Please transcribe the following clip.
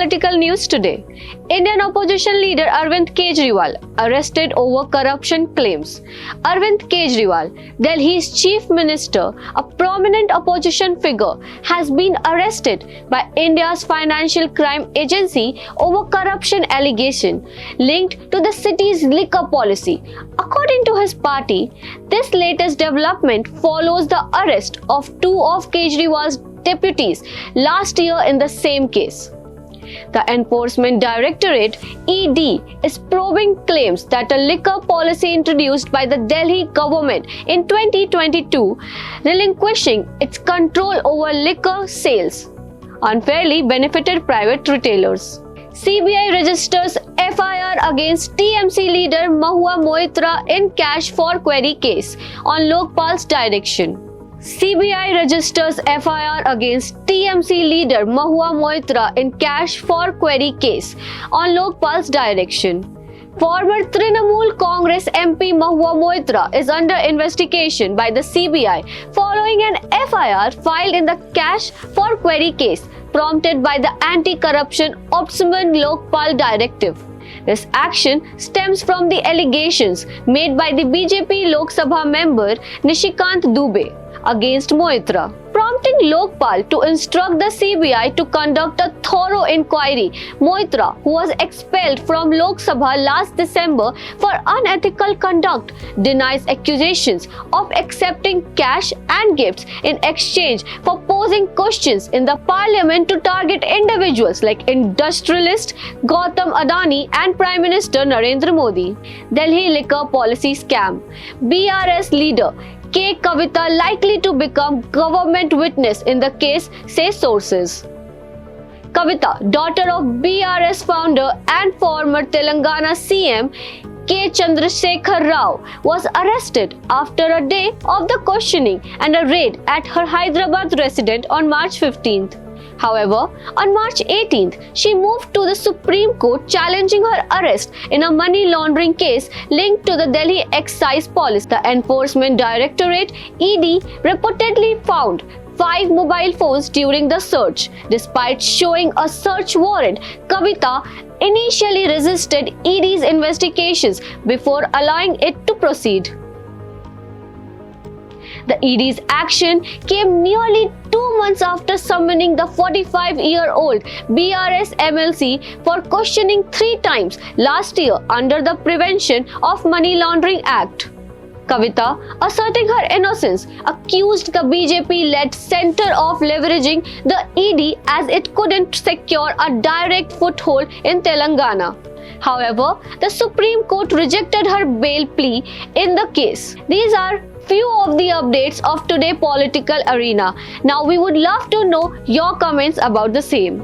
political news today. Indian opposition leader Arvind Kejriwal arrested over corruption claims. Arvind Kejriwal, Delhi's chief minister, a prominent opposition figure, has been arrested by India's financial crime agency over corruption allegation linked to the city's liquor policy. According to his party, this latest development follows the arrest of two of Kejriwal's deputies last year in the same case. The Enforcement Directorate (ED) is probing claims that a liquor policy introduced by the Delhi government in 2022, relinquishing its control over liquor sales, unfairly benefited private retailers. CBI registers FIR against TMC leader Mahua Moitra in cash for query case on Lokpal's direction. CBI registers FIR against TMC leader Mahua Moitra in cash for query case on Lokpal's direction. Former Trinamool Congress MP Mahua Moitra is under investigation by the CBI following an FIR filed in the cash for query case prompted by the Anti-Corruption Ombudsman Lokpal Directive. This action stems from the allegations made by the BJP Lok Sabha member Nishikant Dubey against Moitra, prompting Lokpal to instruct the CBI to conduct a thorough inquiry. Moitra, who was expelled from Lok Sabha last December for unethical conduct, denies accusations of accepting cash and gifts in exchange for posing questions in the parliament to target individuals like industrialist Gautam Adani and Prime Minister Narendra Modi. Delhi liquor policy scam. BRS leader K. Kavita likely to become government witness in the case, say sources. Kavita, daughter of BRS founder and former Telangana CM K. Chandrasekhar Rao, was arrested after a day of the questioning and a raid at her Hyderabad residence on March 15th. However, on March 18th, she moved to the Supreme Court challenging her arrest in a money laundering case linked to the Delhi Excise Police. The Enforcement Directorate (ED) reportedly found 5 mobile phones during the search. Despite showing a search warrant, Kavita initially resisted ED's investigations before allowing it to proceed. The ED's action came nearly 2 months after summoning the 45-year-old BRS MLC for questioning 3 times last year under the Prevention of Money Laundering Act. Kavita, asserting her innocence, accused the BJP-led centre of leveraging the ED as it couldn't secure a direct foothold in Telangana. However, the Supreme Court rejected her bail plea in the case. These are few of the updates of today's political arena. Now we would love to know your comments about the same.